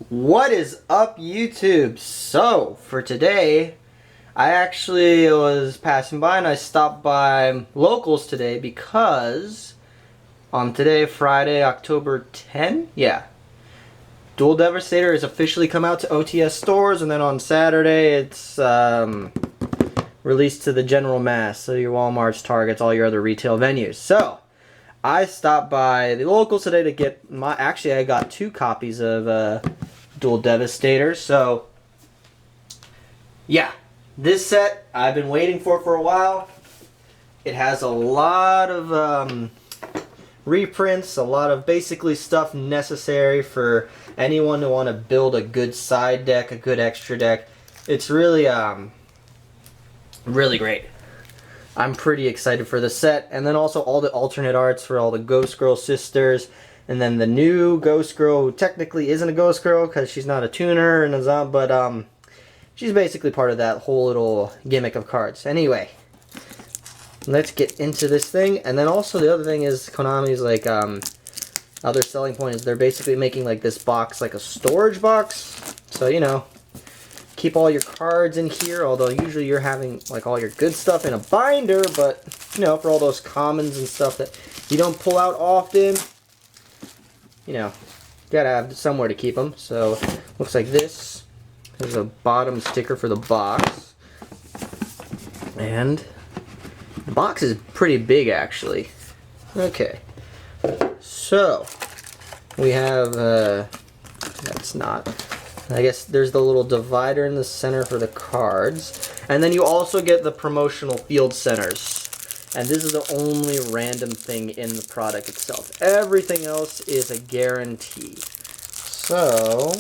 What is up, YouTube? So, for today, I actually was passing by and I stopped by Locals today because on today, Friday, October 10, yeah, Duel Devastator has officially come out to OTS stores, and then on Saturday it's released to the general mass, so your Walmarts, Targets, all your other retail venues. So, I stopped by the Locals today to get actually I got 2 copies of Duel Devastator, so yeah, this set I've been waiting for a while. It has a lot of reprints, a lot of basically stuff necessary for anyone to want to build a good side deck, a good extra deck. It's really really great. I'm pretty excited for the set, and then also all the alternate arts for all the Ghost Girl sisters. And then the new Ghost Girl, who technically isn't a Ghost Girl because she's not a tuner and a zombie, but she's basically part of that whole little gimmick of cards. Anyway, let's get into this thing. And then also the other thing is Konami's like other selling point is they're basically making like this box like a storage box. So you know, keep all your cards in here. Although usually you're having like all your good stuff in a binder, but you know, for all those commons and stuff that you don't pull out often. You know, gotta have somewhere to keep them. So, looks like this. There's a bottom sticker for the box. And the box is pretty big, actually. Okay. So, we have, that's not, I guess there's the little divider in the center for the cards. And then you also get the promotional field centers. And this is the only random thing in the product itself. Everything else is a guarantee. So,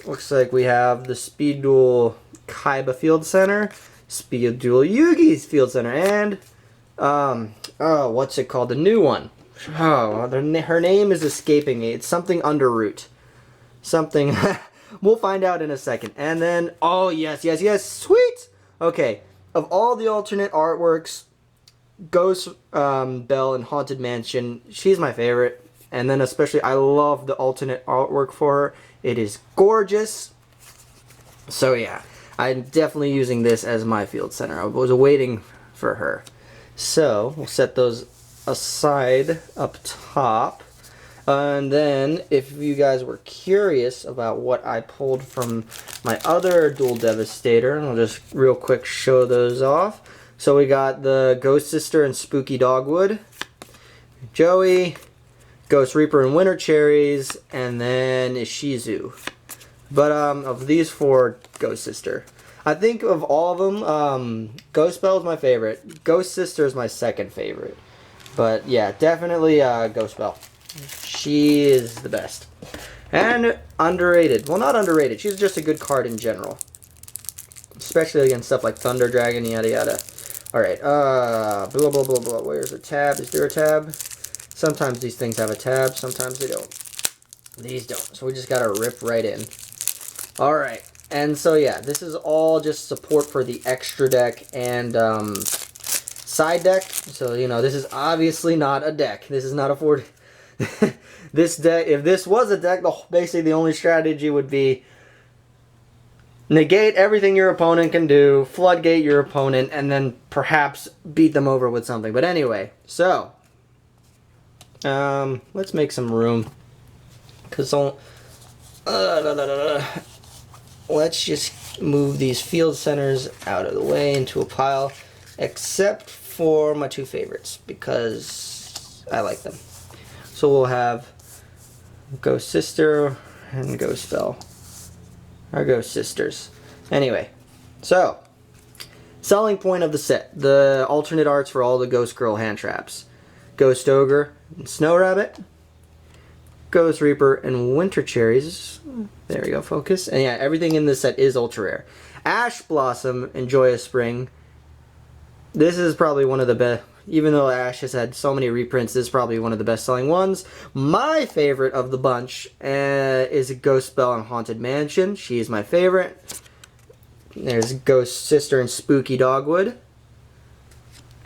looks like we have the Speed Duel Kaiba Field Center, Speed Duel Yugi's Field Center, and, oh, what's it called? The new one. Oh, her name is escaping me. It's something Underroot. Something, we'll find out in a second. And then, oh, yes, sweet! Okay. Of all the alternate artworks, Ghost Belle and Haunted Mansion, she's my favorite. And then especially, I love the alternate artwork for her. It is gorgeous. So yeah, I'm definitely using this as my field center. I was waiting for her. So, we'll set those aside up top. And then, if you guys were curious about what I pulled from my other Duel Devastator, I'll just real quick show those off. So we got the Ghost Sister and Spooky Dogwood, Joey, Ghost Reaper and Winter Cherries, and then Ishizu. But of these 4, Ghost Sister. I think of all of them, Ghost Belle is my favorite. Ghost Sister is my second favorite. But yeah, definitely Ghost Belle. She is the best. And underrated. Well, not underrated. She's just a good card in general. Especially against stuff like Thunder Dragon, yada yada. Alright, blah blah blah blah. Where's the tab? Is there a tab? Sometimes these things have a tab, sometimes they don't. These don't. So we just gotta rip right in. Alright. And so yeah, this is all just support for the extra deck and side deck. So, you know, this is obviously not a deck. This is not a 4... This deck, if this was a deck, basically the only strategy would be negate everything your opponent can do, floodgate your opponent, and then perhaps beat them over with something. But anyway, so let's make some room, cause let's just move these field centers out of the way into a pile, except for my 2 favorites because I like them. So we'll have Ghost Sister and Ghost Belle. Or Ghost Sisters. Anyway, so, selling point of the set. The alternate arts for all the Ghost Girl hand traps. Ghost Ogre and Snow Rabbit. Ghost Reaper and Winter Cherries. There we go, focus. And yeah, everything in this set is ultra rare. Ash Blossom and Joyous Spring. This is probably one of the best. Even though Ash has had so many reprints, this is probably one of the best-selling ones. My favorite of the bunch is Ghost Belle and Haunted Mansion. She is my favorite. There's Ghost Sister and Spooky Dogwood.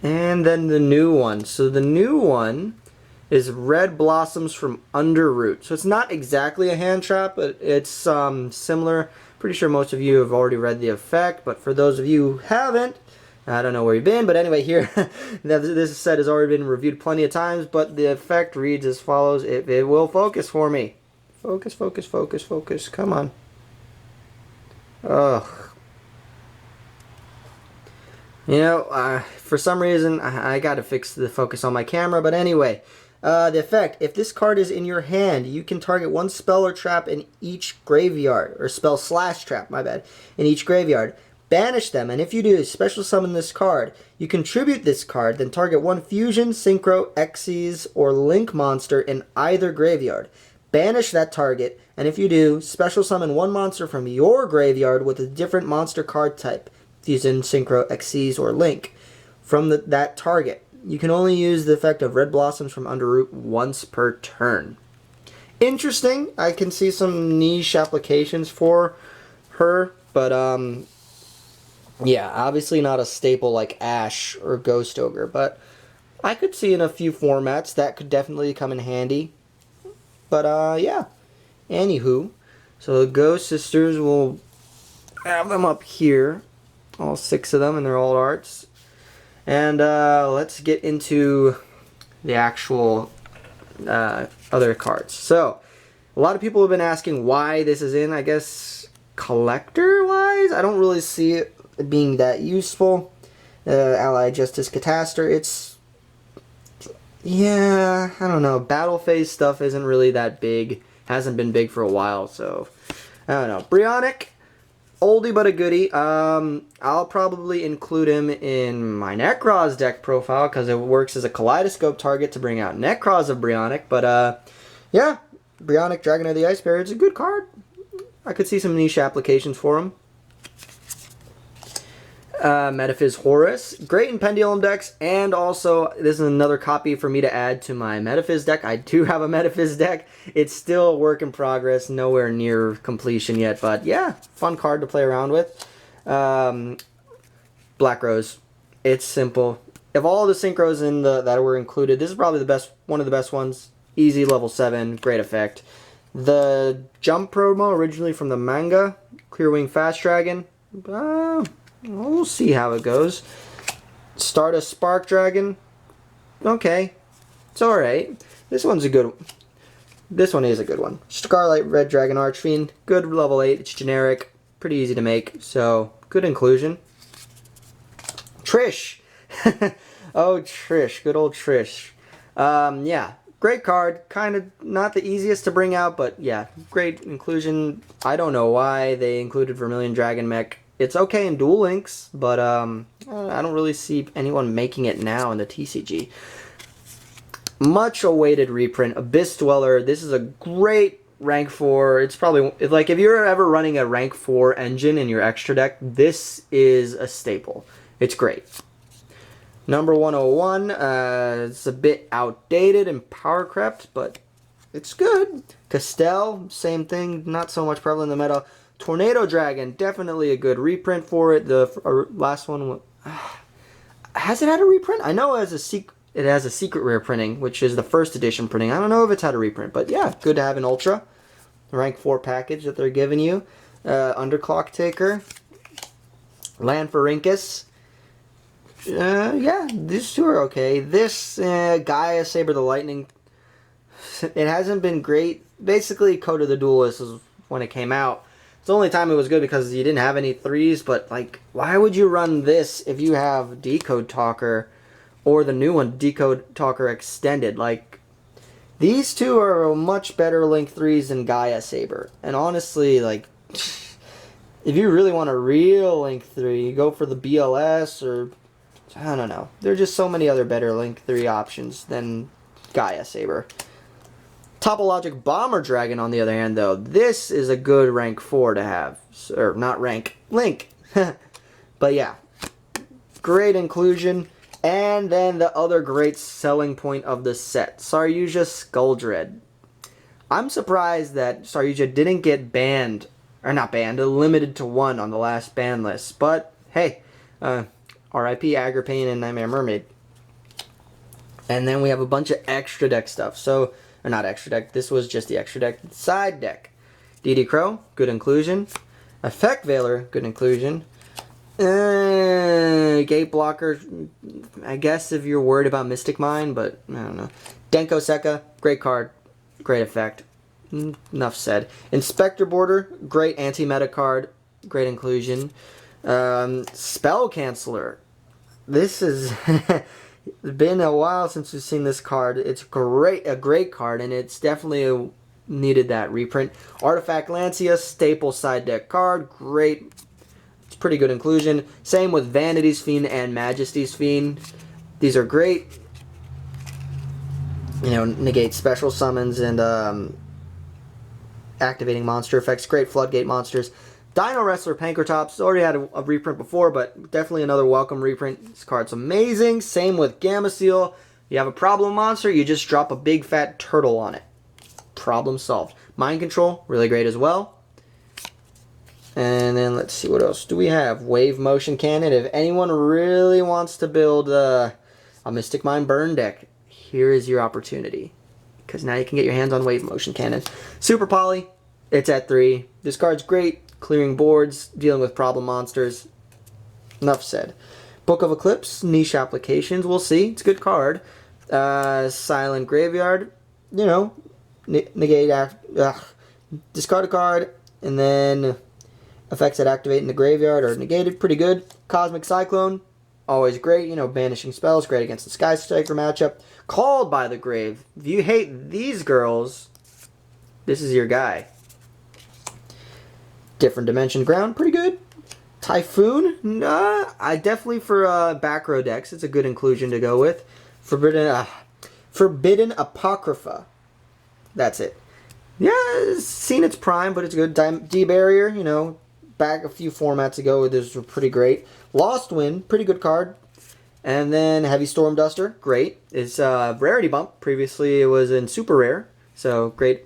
And then the new one. So the new one is Red Blossoms from Underroot. So it's not exactly a hand trap, but it's similar. Pretty sure most of you have already read the effect, but for those of you who haven't, I don't know where you've been, but anyway, here, this set has already been reviewed plenty of times, but the effect reads as follows. It will focus for me. Focus, focus, focus, focus. Come on. Ugh. You know, for some reason, I gotta fix the focus on my camera, but anyway. The effect, if this card is in your hand, you can target one spell or trap in each graveyard, or spell slash trap, my bad, in each graveyard. Banish them, and if you do, special summon this card. You contribute this card, then target one fusion, synchro, Xyz, or link monster in either graveyard. Banish that target, and if you do, special summon one monster from your graveyard with a different monster card type, fusion, synchro, Xyz, or link, from that target. You can only use the effect of Red Blossoms from Underroot once per turn. Interesting. I can see some niche applications for her, but yeah, obviously not a staple like Ash or Ghost Ogre, but I could see in a few formats that could definitely come in handy. But yeah, anywho, so the Ghost Sisters, will have them up here, all 6 of them, and they're all arts. And let's get into the actual other cards. So, a lot of people have been asking why this is in. I guess collector-wise, I don't really see it being that useful. Ally of Justice Catastor, it's... yeah, I don't know. Battle phase stuff isn't really that big. Hasn't been big for a while, so... I don't know. Brionic, oldie but a goodie. I'll probably include him in my Necroz deck profile because it works as a kaleidoscope target to bring out Necroz of Brionic. But yeah, Brionic, Dragon of the Ice Bear, it's a good card. I could see some niche applications for him. Metaphys Horus, great in Pendulum decks, and also this is another copy for me to add to my Metaphys deck. I do have a Metaphys deck. It's still a work in progress, nowhere near completion yet, but yeah, fun card to play around with. Black Rose, it's simple. Of all the synchros in that were included, this is probably the best, one of the best ones. Easy, level 7, great effect. The Jump promo, originally from the manga, Clearwing Fast Dragon. We'll see how it goes. Stardust Spark Dragon. Okay. It's alright. This one's a good... This one is a good one. Scarlet Red Dragon Archfiend. Good level 8. It's generic. Pretty easy to make. So, good inclusion. Trish. Oh, Trish. Good old Trish. Yeah. Great card. Kind of not the easiest to bring out, but yeah. Great inclusion. I don't know why they included Vermilion Dragon Mech. It's okay in Duel Links, but I don't really see anyone making it now in the TCG. Much awaited reprint, Abyss Dweller. This is a great rank 4. It's probably, like, if you're ever running a rank 4 engine in your extra deck, this is a staple. It's great. Number 101, it's a bit outdated and power crept, but it's good. Castell, same thing, not so much prevalent in the meta. Tornado Dragon, definitely a good reprint for it. The last one, has it had a reprint? I know it has a secret rare printing, which is the first edition printing. I don't know if it's had a reprint, but yeah, good to have an Ultra. Rank 4 package that they're giving you. Underclock Taker. Lanfarincus. Yeah, these two are okay. This, Gaia Saber the Lightning, it hasn't been great. Basically, Code of the Duelist is when it came out. It's the only time it was good because you didn't have any 3s, but, like, why would you run this if you have Decode Talker or the new one, Decode Talker Extended? Like, these two are much better Link 3s than Gaia Saber. And honestly, like, if you really want a real Link 3, you go for the BLS or, I don't know. There are just so many other better Link 3 options than Gaia Saber. Topologic Bomber Dragon, on the other hand, though, this is a good rank 4 to have. Or, not rank, Link. But yeah, great inclusion. And then the other great selling point of the set, Saryuja Skulldread. I'm surprised that Saryuja didn't get banned, or not banned, limited to 1 on the last ban list. But, hey, RIP Agripane and Nightmare Mermaid. And then we have a bunch of extra deck stuff. So, or not extra deck, this was just the extra deck. Side deck. DD Crow, good inclusion. Effect Veiler, good inclusion. Gate Blocker, I guess if you're worried about Mystic Mine, but I don't know. Denko Sekka, great card, great effect. Enough said. Inspector Border, great anti-meta card, great inclusion. Spell Canceller. This is it's been a while since we've seen this card. It's a great card, and it's definitely needed that reprint. Artifact Lancia, staple side deck card, great. It's pretty good inclusion. Same with Vanity's Fiend and Majesty's Fiend. These are great. You know, negate special summons and activating monster effects. Great floodgate monsters. Dino Wrestler Pankratops already had a reprint before, but definitely another welcome reprint. This card's amazing. Same with Gamma Seal. You have a problem monster, you just drop a big fat turtle on it. Problem solved. Mind Control, really great as well. And then let's see, what else do we have? Wave Motion Cannon. If anyone really wants to build a Mystic Mine burn deck, here is your opportunity. Because now you can get your hands on Wave Motion Cannon. Super Poly, it's at 3. This card's great. Clearing boards, dealing with problem monsters. Enough said. Book of Eclipse, niche applications, we'll see. It's a good card. Silent Graveyard, you know, negate, discard a card, and then effects that activate in the graveyard are negated, pretty good. Cosmic Cyclone, always great, you know, banishing spells, great against the Sky Striker matchup. Called by the Grave, if you hate these girls, this is your guy. Different Dimension Ground, pretty good. Typhoon, I definitely for back row decks, it's a good inclusion to go with. Forbidden Apocrypha, that's it. Yeah, it's seen its prime, but it's good. D-Barrier, you know, back a few formats ago, this was pretty great. Lost Wind, pretty good card. And then Heavy Storm Duster, great. It's rarity bump. Previously it was in super rare, so great.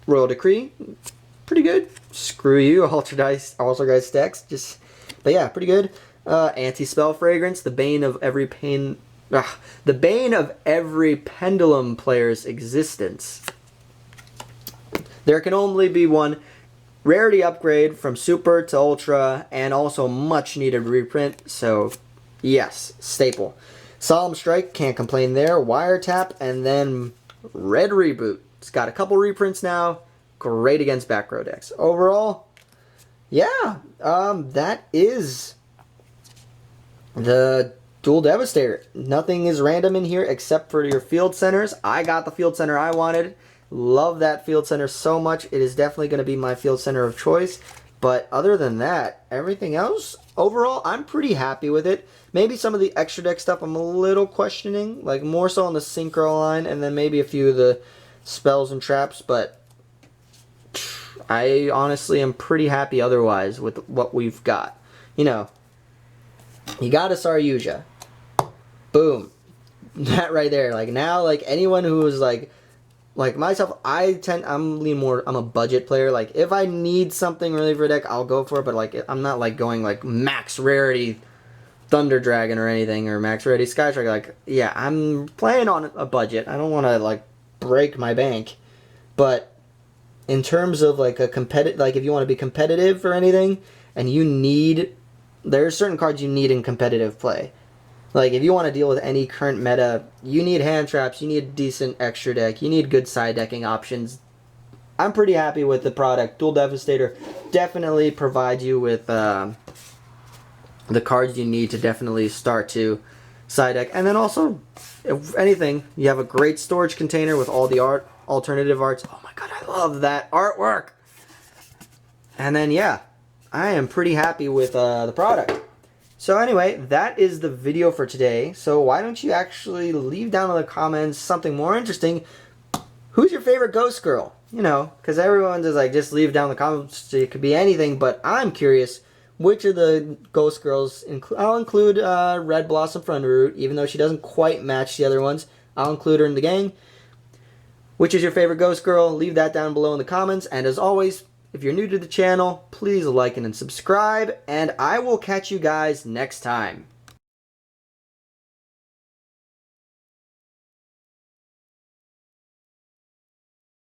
Royal Decree, pretty good. Screw you, Altergeist decks. But yeah, pretty good. Anti-Spell Fragrance, the bane of every pendulum player's existence. There can only be one rarity upgrade from Super to Ultra, and also much needed reprint, so yes, staple. Solemn Strike, can't complain there. Wiretap, and then Red Reboot. It's got a couple reprints now. Great against back row decks. Overall, yeah, that is the Duel Devastator. Nothing is random in here except for your field centers. I got the field center I wanted. Love that field center so much. It is definitely going to be my field center of choice. But other than that, everything else, overall, I'm pretty happy with it. Maybe some of the extra deck stuff I'm a little questioning, like more so on the Synchro line, and then maybe a few of the spells and traps, but I honestly am pretty happy otherwise with what we've got. You know, you got a Saryuja. Boom. That right there. Like now, like anyone who is like myself, I'm a budget player. Like if I need something really for a deck, I'll go for it, but like I'm not like going like max rarity Thunder Dragon or anything, or max rarity Sky Striker. Like, yeah, I'm playing on a budget. I don't want to like break my bank, but in terms of like a competitive, like if you want to be competitive or anything, and there are certain cards you need in competitive play. Like if you want to deal with any current meta, you need hand traps, you need a decent extra deck, you need good side decking options. I'm pretty happy with the product. Duel Devastator definitely provides you with the cards you need to definitely start to side deck. And then also, if anything, you have a great storage container with all the alternative arts. Oh my god, I love that artwork! And then yeah, I am pretty happy with the product. So anyway, that is the video for today. So why don't you actually leave down in the comments something more interesting. Who's your favorite Ghost Girl? You know, because everyone just like, just leave down in the comments. It could be anything, but I'm curious which of the Ghost Girls. I'll include Red Blossom Thunderroot, even though she doesn't quite match the other ones. I'll include her in the gang. Which is your favorite Ghost Girl? Leave that down below in the comments. And as always, if you're new to the channel, please like and subscribe. And I will catch you guys next time.